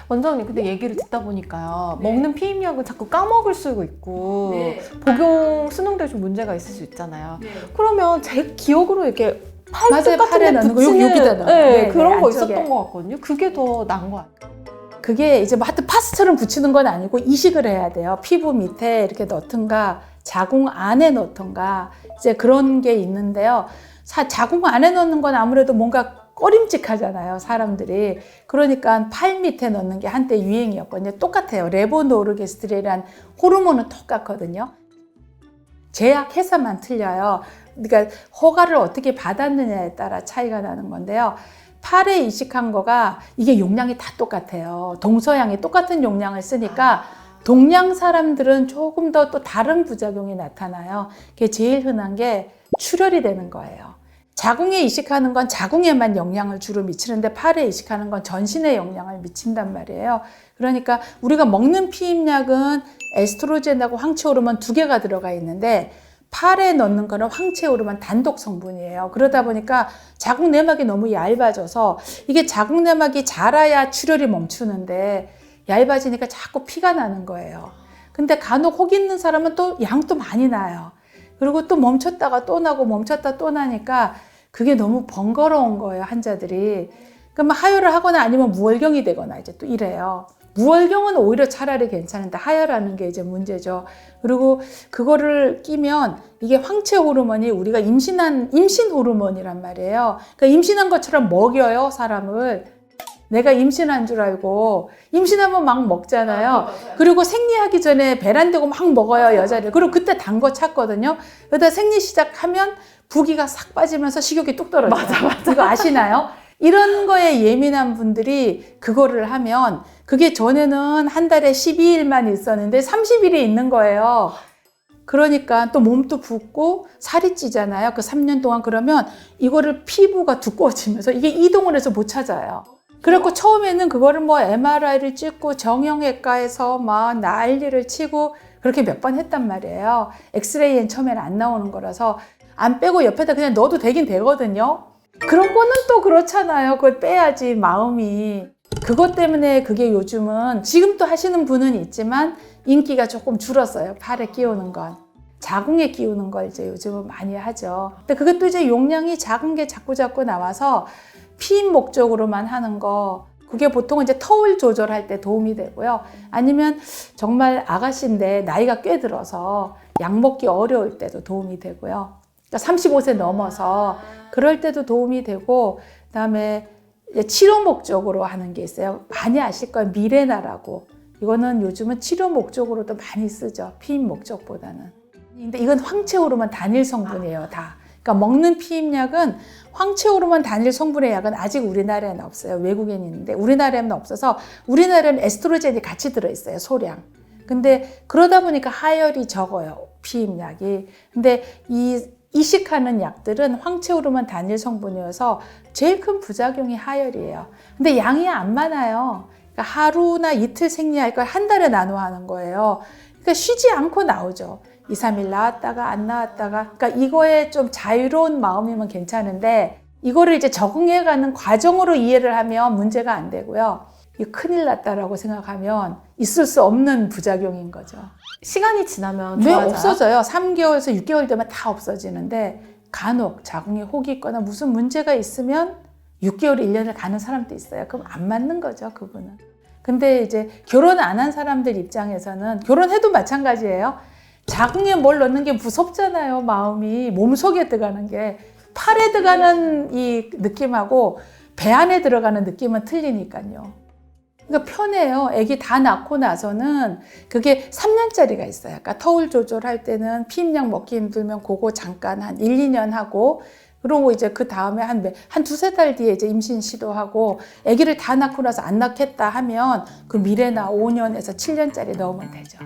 원장님 근데 얘기를 듣다 보니까요. 네. 먹는 피임약은 자꾸 까먹을 수도 있고 네. 복용 수능도 좀 문제가 있을 수 있잖아요. 네. 그러면 제 기억으로 이렇게 맞아요. 팔뚝 같은 팔에 데 넣는 거 붙이는 여기다 넣어요. 네, 네, 그런 네, 거 안쪽에. 있었던 것 같거든요. 그게 더 나은 거 아니에요? 그게 이제 뭐 하여튼 파스처럼 붙이는 건 아니고 이식을 해야 돼요. 피부 밑에 이렇게 넣던가 자궁 안에 넣던가 이제 그런 게 있는데요. 자궁 안에 넣는 건 아무래도 뭔가 꺼림직하잖아요, 사람들이. 그러니까 팔 밑에 넣는 게 한때 유행이었거든요. 똑같아요. 레보노르게스트린이란 호르몬은 똑같거든요. 제약 회사만 틀려요. 그러니까 허가를 어떻게 받았느냐에 따라 차이가 나는 건데요. 팔에 이식한 거가 이게 용량이 다 똑같아요. 동서양이 똑같은 용량을 쓰니까 동양 사람들은 조금 더 또 다른 부작용이 나타나요. 그게 제일 흔한 게 출혈이 되는 거예요. 자궁에 이식하는 건 자궁에만 영향을 주로 미치는데 팔에 이식하는 건 전신에 영향을 미친단 말이에요. 그러니까 우리가 먹는 피임약은 에스트로겐하고 황체 호르몬 두 개가 들어가 있는데 팔에 넣는 거는 황체 호르몬 단독 성분이에요. 그러다 보니까 자궁 내막이 너무 얇아져서 이게 자궁 내막이 자라야 출혈이 멈추는데 얇아지니까 자꾸 피가 나는 거예요. 근데 간혹 혹 있는 사람은 또 양도 많이 나요. 그리고 또 멈췄다가 또 나고 멈췄다 또 나니까 그게 너무 번거로운 거예요, 환자들이. 그러면 하혈을 하거나 아니면 무월경이 되거나 이제 또 이래요. 무월경은 오히려 차라리 괜찮은데 하혈하는 게 이제 문제죠. 그리고 그거를 끼면 이게 황체 호르몬이 우리가 임신 호르몬이란 말이에요. 그러니까 임신한 것처럼 먹여요, 사람을. 내가 임신한 줄 알고 임신하면 막 먹잖아요. 그리고 생리하기 전에 배란되고 막 먹어요, 여자를. 그리고 그때 단 거 찾거든요. 그러다 생리 시작하면 부기가 싹 빠지면서 식욕이 뚝 떨어져요. 맞아. 이거 아시나요? 이런 거에 예민한 분들이 그거를 하면 그게 전에는 한 달에 12일만 있었는데 30일이 있는 거예요. 그러니까 또 몸도 붓고 살이 찌잖아요. 그 3년 동안. 그러면 이거를 피부가 두꺼워지면서 이게 이동을 해서 못 찾아요. 그래갖고 처음에는 그거를 뭐 MRI를 찍고 정형외과에서 막 난리를 치고 그렇게 몇 번 했단 말이에요. 엑스레이엔 처음에는 안 나오는 거라서 안 빼고 옆에다 그냥 넣어도 되긴 되거든요. 그런 거는 또 그렇잖아요. 그걸 빼야지 마음이. 그것 때문에 그게 요즘은 지금 또 하시는 분은 있지만 인기가 조금 줄었어요. 팔에 끼우는 건. 자궁에 끼우는 걸 이제 요즘은 많이 하죠. 근데 그것도 이제 용량이 작은 게 자꾸 나와서 피임 목적으로만 하는 거, 그게 보통은 이제 터울 조절할 때 도움이 되고요. 아니면 정말 아가씨인데 나이가 꽤 들어서 약 먹기 어려울 때도 도움이 되고요. 그러니까 35세 넘어서 그럴 때도 도움이 되고, 그다음에 치료 목적으로 하는 게 있어요. 많이 아실 거예요. 미레나라고. 이거는 요즘은 치료 목적으로도 많이 쓰죠. 피임 목적보다는. 근데 이건 황체 호르몬 단일 성분이에요, 다. 그러니까 먹는 피임약은 황체 호르몬 단일 성분의 약은 아직 우리나라에는 없어요. 외국에는 있는데 우리나라에는 없어서 우리나라에는 에스트로겐이 같이 들어있어요, 소량. 근데 그러다 보니까 하혈이 적어요, 피임약이. 근데 이식하는 약들은 황체 호르몬 단일 성분이어서 제일 큰 부작용이 하혈이에요. 근데 양이 안 많아요. 그러니까 하루나 이틀 생리할 걸 한 달에 나눠 하는 거예요. 그러니까 쉬지 않고 나오죠. 2, 3일 나왔다가 안 나왔다가. 그러니까 이거에 좀 자유로운 마음이면 괜찮은데 이거를 이제 적응해가는 과정으로 이해를 하면 문제가 안 되고요. 이거 큰일 났다라고 생각하면 있을 수 없는 부작용인 거죠. 시간이 지나면 네, 좋아져요? 없어져요. 3개월에서 6개월 되면 다 없어지는데 간혹 자궁에 혹이 있거나 무슨 문제가 있으면 6개월, 1년을 가는 사람도 있어요. 그럼 안 맞는 거죠, 그분은. 근데 이제 결혼 안 한 사람들 입장에서는 결혼해도 마찬가지예요. 자궁에 뭘 넣는 게 무섭잖아요, 마음이. 몸속에 들어가는 게. 팔에 들어가는 이 느낌하고 배 안에 들어가는 느낌은 틀리니까요. 그러니까 편해요. 아기 다 낳고 나서는 그게 3년짜리가 있어요. 그러니까 터울 조절할 때는 피임약 먹기 힘들면 그거 잠깐 한 1, 2년 하고, 그러고 이제 그 다음에 한 두세 달 뒤에 이제 임신 시도하고, 아기를 다 낳고 나서 안 낳겠다 하면 그 미래나 5년에서 7년짜리 넣으면 되죠.